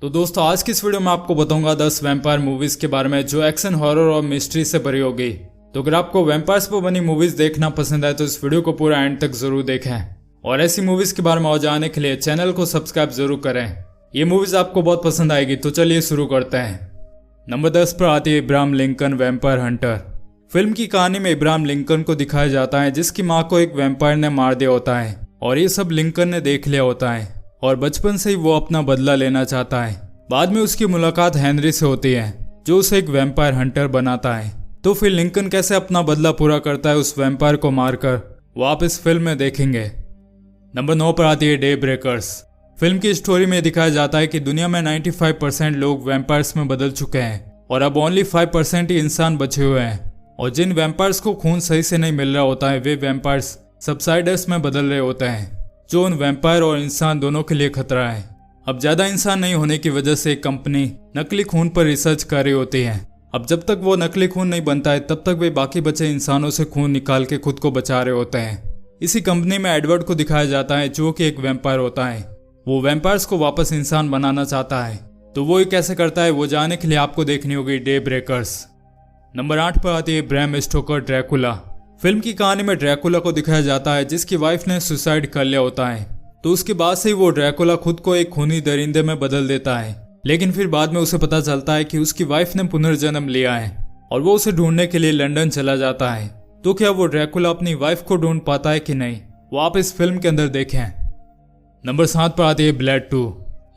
तो दोस्तों आज की इस वीडियो में आपको बताऊंगा 10 वैम्पायर मूवीज के बारे में जो एक्शन, हॉरर और मिस्ट्री से भरी होगी। तो अगर आपको वैम्पायर्स पर बनी मूवीज देखना पसंद है तो इस वीडियो को पूरा एंड तक जरूर देखें और ऐसी मूवीज के बारे में और जानने के लिए चैनल को सब्सक्राइब जरूर करें। ये मूवीज आपको बहुत पसंद आएगी, तो चलिए शुरू करते हैं। नंबर 10 पर आती है Ibrahim Lincoln vampire Hunter. Film की कहानी में इब्राहिम लिंकन को दिखाया जाता है जिसकी माँ को एक वैम्पायर ने मार दिया होता है और ये सब लिंकन ने देख लिया होता है और बचपन से ही वो अपना बदला लेना चाहता है। बाद में उसकी मुलाकात हेनरी से होती है जो उसे एक वैम्पायर हंटर बनाता है। तो फिर लिंकन कैसे अपना बदला पूरा करता है उस वैम्पायर को मारकर, वो आप इस फिल्म में देखेंगे। नंबर 9 पर आती है डे ब्रेकर्स। फिल्म की स्टोरी में दिखाया जाता है कि दुनिया में 95% लोग वैम्पायर्स में बदल चुके हैं और अब ओनली 5% ही इंसान बचे हुए हैं। और जिन वैम्पायर्स को खून सही से नहीं मिल रहा होता है वे वैम्पायर्स सबसाइडर्स में बदल रहे होते हैं जो उन वैम्पायर और इंसान दोनों के लिए खतरा है। अब ज्यादा इंसान नहीं होने की वजह से एक कंपनी नकली खून पर रिसर्च कर रही होती है। अब जब तक वो नकली खून नहीं बनता है तब तक वे बाकी बचे इंसानों से खून निकाल के खुद को बचा रहे होते हैं। इसी कंपनी में एडवर्ड को दिखाया जाता है जो कि एक वैम्पायर होता है। वो वैम्पायर्स को वापस इंसान बनाना चाहता है, तो वो ये कैसे करता है वो जानने के लिए आपको देखनी होगी डे ब्रेकर्स। नंबर 8 पर आती है ब्रैम स्टोकर ड्रैकुला। फिल्म की कहानी में ड्रैकुला को दिखाया जाता है जिसकी वाइफ ने सुसाइड कर लिया होता है। तो उसके बाद से ही वो ड्रैकुला खुद को एक खूनी दरिंदे में बदल देता है। लेकिन फिर बाद में उसे पता चलता है कि उसकी वाइफ ने पुनर्जन्म लिया है और वो उसे ढूंढने के लिए लंदन चला जाता है। तो क्या वो ड्रैकुला अपनी वाइफ को ढूंढ पाता है कि नहीं, वो आप इस फिल्म के अंदर देखें। नंबर 7 पर आती है ब्लेड 2।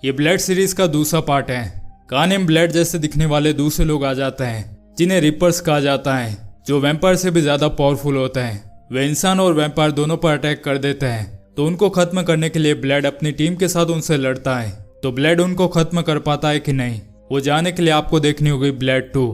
ये ब्लेड सीरीज का दूसरा पार्ट है। कहानी में ब्लेड जैसे दिखने वाले दूसरे लोग आ जाते हैं जिन्हें रिपर्स कहा जाता है, जो वैम्पायर से भी ज्यादा पावरफुल होते हैं। वे इंसान और वैम्पायर दोनों पर अटैक कर देते हैं। तो उनको खत्म करने के लिए ब्लेड अपनी टीम के साथ उनसे लड़ता है। तो ब्लेड उनको खत्म कर पाता है कि नहीं, वो जानने के लिए आपको देखनी होगी ब्लेड 2।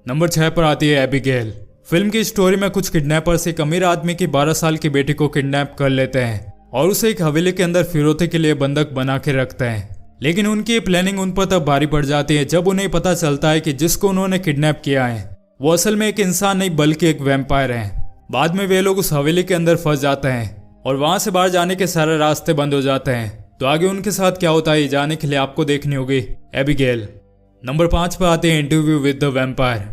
नंबर 6 पर आती है एबिगेल। फिल्म की स्टोरी में कुछ किडनैपर्स एक अमीर आदमी की 12 साल की बेटी को किडनैप कर लेते हैं और उसे एक हवेली के अंदर फिरौती के लिए बंधक बना के रखते हैं। लेकिन उनकी प्लानिंग उन पर तब भारी पड़ जाती है जब उन्हें पता चलता है कि जिसको उन्होंने किडनैप किया है वो असल में एक इंसान नहीं बल्कि एक वैम्पायर है। बाद में वे लोग उस हवेली के अंदर फंस जाते हैं और वहां से बाहर जाने के सारे रास्ते बंद हो जाते हैं। तो आगे उनके साथ क्या होता है जाने के लिए आपको देखनी होगी एबिगेल। नंबर 5 पर आते हैं इंटरव्यू विद द वैम्पायर।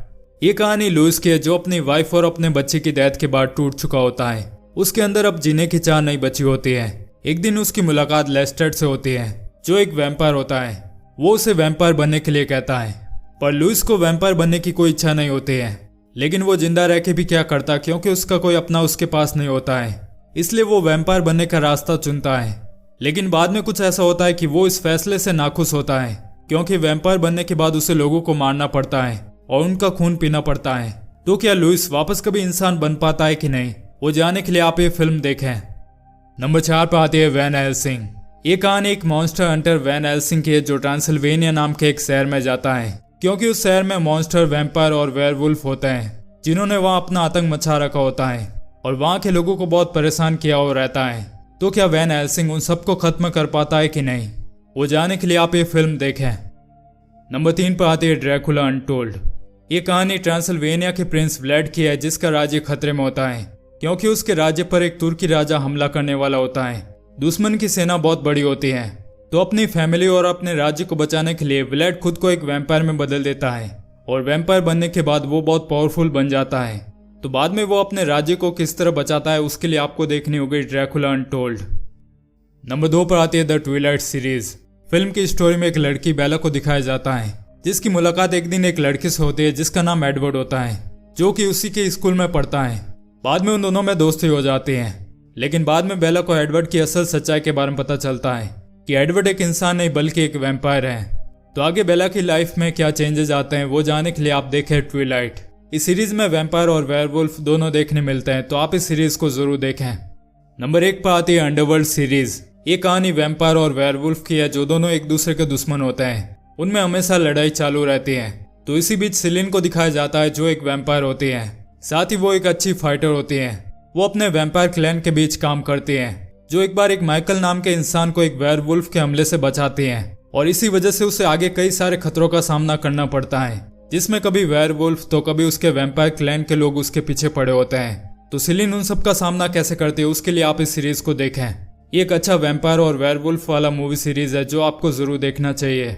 ये कहानी लुइस की है जो अपनी वाइफ और अपने बच्चे की डेथ के बाद टूट चुका होता है। उसके अंदर अब जीने की चाह नहीं बची होती है। एक दिन उसकी मुलाकात लेस्टर से होती है जो एक वैम्पायर होता है। वो उसे वैम्पायर बनने के लिए कहता है, पर लुइस को वैम्पायर बनने की कोई इच्छा नहीं होती है। लेकिन वो जिंदा रह के भी क्या करता क्योंकि उसका कोई अपना उसके पास नहीं होता है, इसलिए वो वैम्पायर बनने का रास्ता चुनता है। लेकिन बाद में कुछ ऐसा होता है कि वो इस फैसले से नाखुश होता है क्योंकि वैम्पायर बनने के बाद उसे लोगों को मारना पड़ता है और उनका खून पीना पड़ता है। तो क्या लुइस वापस कभी इंसान बन पाता है कि नहीं, वो जानने के लिए आप ये फिल्म देखें। नंबर 4 पर आती है वैन हेल्सिंग। ये कहानी एक मॉन्स्टर हंटर वैन हेल्सिंग की है जो ट्रांसिल्वेनिया नाम के एक शहर में जाता है क्योंकि उस शहर में मॉन्स्टर, वैम्पायर और वेयरवुल्फ होते हैं जिन्होंने वहां अपना आतंक मचा रखा होता है और वहां के लोगों को बहुत परेशान किया हुआ रहता है। तो क्या वैन हेल्सिंग उन सबको खत्म कर पाता है कि नहीं, वो जानने के लिए आप ये फिल्म देखें। नंबर 3 पर आती है ड्रैकुला अनटोल्ड। ये कहानी ट्रांसिल्वेनिया के प्रिंस व्लेड की है जिसका राज्य खतरे में होता है क्योंकि उसके राज्य पर एक तुर्की राजा हमला करने वाला होता है। दुश्मन की सेना बहुत बड़ी होती है। तो अपनी फैमिली और अपने राज्य को बचाने के लिए व्लेड खुद को एक वैम्पायर में बदल देता है और वैम्पायर बनने के बाद वो बहुत पावरफुल बन जाता है। तो बाद में वो अपने राज्य को किस तरह बचाता है उसके लिए आपको देखनी होगी ड्रैकुला अनटोल्ड। नंबर 2 पर आती है द ट्विलाइट सीरीज। फिल्म की स्टोरी में एक लड़की बेला को दिखाया जाता है जिसकी मुलाकात एक दिन एक लड़के से होती है जिसका नाम एडवर्ड होता है जो कि उसी के स्कूल में पढ़ता है। बाद में उन दोनों में दोस्ती हो जाती है। लेकिन बाद में बेला को एडवर्ड की असल सच्चाई के बारे में पता चलता है कि एडवर्ड एक इंसान नहीं बल्कि एक वैम्पायर है। तो आगे बेला की लाइफ में क्या चेंजेस आते हैं वो जानने के लिए आप देखें ट्विलाइट। इस सीरीज में वैम्पायर और वेयरवुल्फ दोनों देखने मिलते हैं, तो आप इस सीरीज को जरूर देखें। नंबर 1 पर आती है अंडरवर्ल्ड सीरीज। ये कहानी वैम्पायर और वेयरवुल्फ की है जो दोनों एक दूसरे के दुश्मन होते हैं। उनमें हमेशा लड़ाई चालू रहती है। तो इसी बीच सिलिन को दिखाया जाता है जो एक वैम्पायर होती है, साथ ही वो एक अच्छी फाइटर होती है। वो अपने वैम्पायर क्लैन के बीच काम करती है जो एक बार एक माइकल नाम के इंसान को एक वेयरवुल्फ के हमले से बचाती है और इसी वजह से उसे आगे कई सारे खतरों का सामना करना पड़ता है जिसमें कभी वेयरवुल्फ तो कभी उसके वैम्पायर क्लैन के लोग उसके पीछे पड़े होते हैं। तो सिलिन उन सब का सामना कैसे करती है उसके लिए आप इस सीरीज को देखें। ये एक अच्छा वैम्पायर और वेयरवुल्फ वाला मूवी सीरीज है जो आपको जरूर देखना चाहिए।